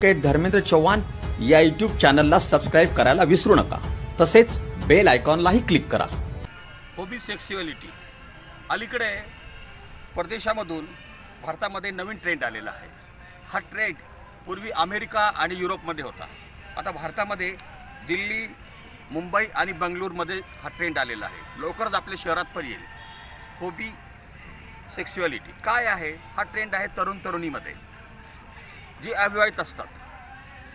धर्मेंद्र चव्हाण या यूट्यूब चॅनलला सबस्क्राइब करायला विसरू नका। तसेच बेल आयकॉनलाही क्लिक करा। हॉबी सेक्सुअलिटी अलीकडे परदेशामधून भारतामध्ये नवीन ट्रेंड आलेला आहे। हा ट्रेंड पूर्वी अमेरिका आणि युरोपमध्ये होता। आता भारतामध्ये दिल्ली, मुंबई आणि बंगळुरूमध्ये हा ट्रेंड आलेला आहे। लवकरच आपल्या शहरात पण येईल। हॉबी सेक्सुअलिटी काय आहे? हा ट्रेंड आहे तरुण तरुणीमध्ये जी अविवाहित असतात,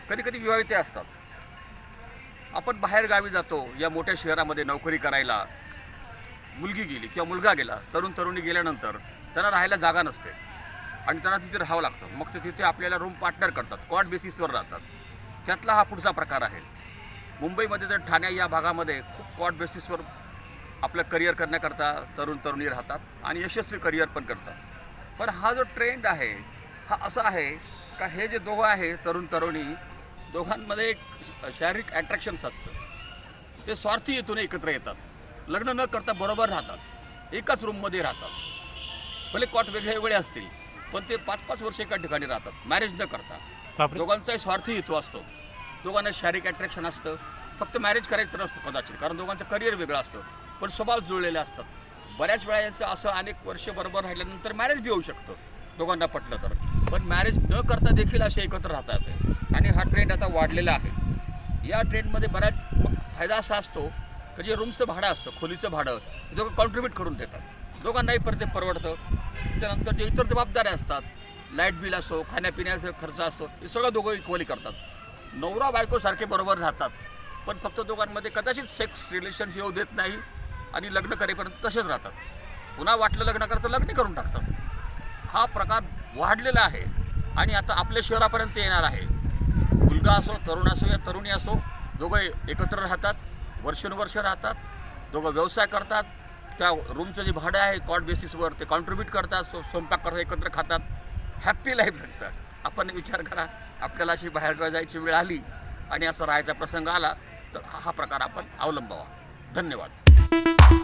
कधी कधी विवाहित असतात। आपण बाहेर गावी जातो या मोठ्या शहरामध्ये नोकरी करायला, मुलगी गेली किंवा मुलगा गेला, तरुण तरुणी गेल्यानंतर त्यांना राहायला जागा नसते आणि त्यांना तिथे राहावं लागतं। मग ते तिथे आपल्याला रूम पार्टनर करतात, कॉट बेसिसवर राहतात। त्यातला हा पुढचा प्रकार आहे। मुंबईमध्ये तर ठाणे या भागामध्ये खूप कॉट बेसिसवर आपलं करिअर करण्याकरता तरुण तरुणी राहतात आणि यशस्वी करिअर पण करतात। पण हा जो ट्रेंड आहे हा असा आहे का हे जे दोघं आहे तरुण तरुणी, दोघांमध्ये एक शारीरिक अट्रॅक्शन्स असतं। ते स्वार्थी हेतून एकत्र येतात, लग्न न करता बरोबर राहतात, एकाच रूममध्ये राहतात। भले कॉट वेगळे वेगळे असतील पण ते 5-5 वर्ष एका ठिकाणी राहतात, मॅरेज न करता। दोघांचाही स्वार्थी हेतू असतो, दोघांना शारीरिक अट्रॅक्शन असतं। फक्त मॅरेज करायचं नसतं कदाचित, कारण दोघांचं करिअर वेगळं असतं, पण स्वभाव जुळलेले असतात। बऱ्याच वेळा याचं असं अनेक वर्ष बरोबर राहिल्यानंतर मॅरेज बी होऊ शकतं दोघांना पटलं तर, पण मॅरेज न करता देखील असे एकत्र राहतात आणि हा ट्रेंड आता वाढलेला आहे। या ट्रेंडमध्ये बऱ्याच फायदा असा असतो की जे रूमचं भाडं असतं, खोलीचं भाडं, ते दोघं कॉन्ट्रीब्यूट करून देतात, दोघांनाही ते परवडतं। त्यानंतर जे इतर जबाबदाऱ्या असतात, लाईट बिल असो, खाण्यापिण्याचा खर्च असतो, हे सगळं दोघं इक्वली करतात। नवरा बायकोसारखे बरोबर राहतात, पण फक्त दोघांमध्ये कदाचित सेक्स रिलेशन्स येऊ देत नाही आणि लग्न करेपर्यंत तसेच राहतात। पुन्हा वाटलं लग्न करतं, लग्न करून टाकतात। हा प्रकार वाढलेला आहे आणि आता आपल्या शहरापर्यंत येणार आहे। मुलगा असो, तरुण असो या तरुणी असो, दोघं एकत्र राहतात, वर्षानुवर्ष राहतात, दोघं व्यवसाय करतात, त्या रूमचं जे भाडं आहे कॉट बेसिसवर ते कॉन्ट्रीब्यूट करतात, स्वयंपाक करतात, एकत्र खातात, हॅप्पी लाईफ जगतात। आपण विचार करा, आपल्याला अशी बाहेर जायची वेळ आली आणि असं राहायचा प्रसंग आला तर हा प्रकार आपण अवलंबावा। धन्यवाद।